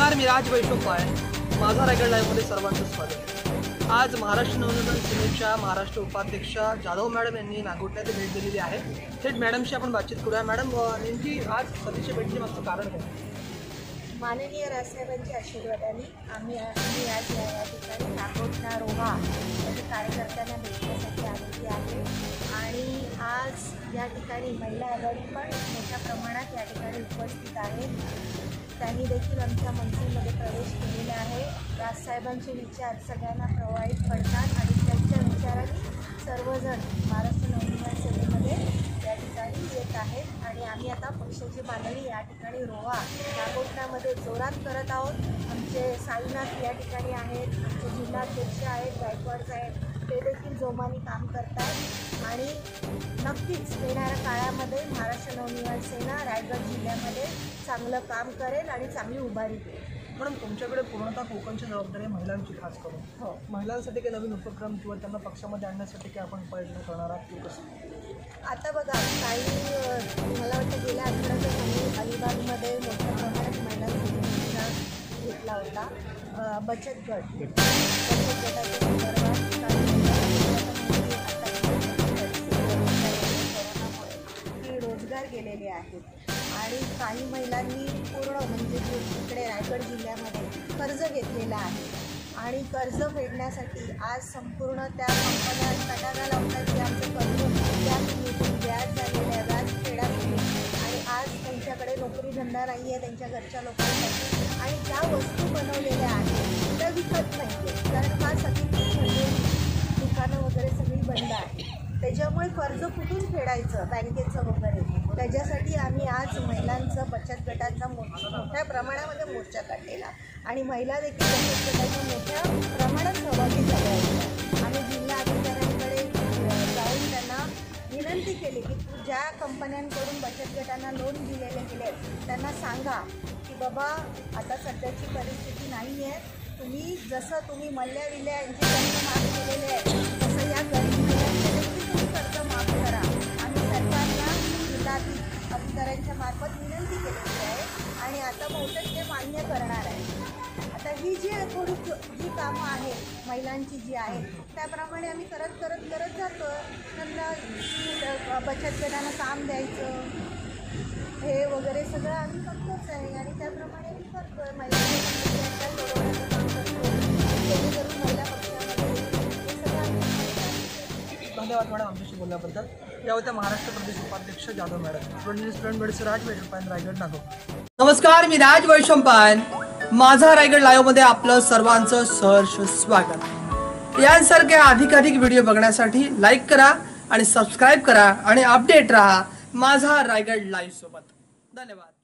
नमस्कार, मी राज वैशोपाय. माझा रायगड लाईव्हमध्ये सर्वांचं स्वागत. आज महाराष्ट्र नवनिर्माण सेनेच्या महाराष्ट्र उपाध्यक्षा जाधव मॅडम यांनी नागोठण्यात भेट दिलेली आहे. थेट मॅडमशी आपण बातचीत करूया. मॅडम, नेमकी आज सदस्य भेटीचे मागचं कारण काय? माननीय राजसाहेबांच्या आशीर्वादाने आम्ही आज या ठिकाणी नागोठणा रोहा या कार्यकर्त्यांना भेटण्यासाठी आलेली आहे. आणि आज या ठिकाणी महिला आघाडी पण मोठ्या प्रमाणात या ठिकाणी उपस्थित आहे. त्यांनी देखील आमच्या मनसेमध्ये प्रवेश केलेला आहे. राजसाहेबांचे विचार सगळ्यांना प्रवाहित पडतात आणि त्यांच्या विचाराने सर्वजण महाराष्ट्र नवनिर्माण सेनेमध्ये या ठिकाणी येत आहेत. आणि आम्ही आता पक्षाची बांधणी या ठिकाणी रोहा नागोठण्यामध्ये जोरात करत आहोत. आमचे साईनाथ या ठिकाणी आहेत, आमचे जिल्हाध्यक्ष आहेत, गायकवाड साहेब, ते देखील जोमाने काम करतात. आणि नक्कीच येणाऱ्या काळामध्ये महाराष्ट्र नवनिर्माण सेना रायगड जिल्ह्यामध्ये चांगलं काम करेल आणि चांगली उभारी देईल. मॅडम, तुमच्याकडे पूर्णतः कोकणची जबाबदारी महिलांची खास करून. हो, महिलांसाठी काही नवीन उपक्रम किंवा त्यांना पक्षामध्ये आणण्यासाठी काही आपण प्रयत्न करणार आहात की कसं? आता बघा, काही मला वाटतं गेल्या आठवड्यात आम्ही अलिबागमध्ये मोठ्या प्रमाणात महिलांसाठी मोर्चा घेतला होता. बचत गटाच्या संदर्भात रोजगार गेलेले आहेत. आणि काही महिलांनी पूर्ण म्हणजे इकडे रायगड जिल्ह्यामध्ये कर्ज घेतलेलं आहे. आणि कर्ज फेडण्यासाठी आज संपूर्ण त्या कंपन्या तटाला लावतात की आमचं कर्ज व्याज झालेलं आहे, व्याज फेडा केली. आणि आज त्यांच्याकडे नोकरी धंदा नाही आहे त्यांच्या घरच्या लोकांसाठी. आणि त्या वस्तू बनवलेल्या आहेत त्या विकत नाही आहेत, कारण का सगळी म्हणजे दुकानं वगैरे सगळी बंद आहे. त्याच्यामुळे कर्ज कुठून फेडायचं बँकेचं वगैरे, त्याच्यासाठी आम्ही आज महिलांचं बचत गटाचा मोठ्या प्रमाणामध्ये मोर्चा काढलेला. आणि महिला देखील बचत गटाच्या मोठ्या प्रमाणात सहभागी झाल्या होत्या. आम्ही जिल्हा अधिकाऱ्यांकडे जाऊन त्यांना विनंती केली की ज्या कंपन्यांकडून बचत गटांना लोन दिलेले गेले त्यांना सांगा की बाबा आता सध्याची परिस्थिती नाही आहे, तुम्ही जसं तुम्ही मल्ल्या विल्ल्या यांची कर्ज माफ केलेले आहे तसं या गरीब महिलांचे देखील तुम्ही कर्ज माफ करा. आम्ही सरकारला जिल्हा अधिकाऱ्यांच्या मार्फत विनंती केलेली आहे आणि आता बहुतेक ते मान्य करणार आहे. आता ही जी जी कामं आहेत महिलांची जी आहेत त्याप्रमाणे आम्ही करत जातो. त्यांना बचत गटानं काम द्यायचं हे वगैरे सगळं आम्ही करतोच आहे. आणि त्याप्रमाणे आम्ही करतो आहे. महिलांच्या सोडवण्याचं काम करतो जेणेकरून महिला पक्षामध्ये हे सगळं आम्ही. धन्यवाद मॅडम आमच्याशी बोलल्याबद्दल. या होत्या महाराष्ट्र प्रदेश उपाध्यक्ष जाधव मॅडम. स्टुडंट राज वैशोपायन, रायगड नागो. नमस्कार, मी राज वैशोपायन. माझा रायगड लाईव्हमध्ये आपलं सर्वांचं सहर्ष स्वागत. यांसारख्या अधिकाधिक व्हिडिओ बघण्यासाठी लाईक करा आणि सबस्क्राईब करा आणि अपडेट राहा माझा रायगड लाईव्ह सोबत. धन्यवाद.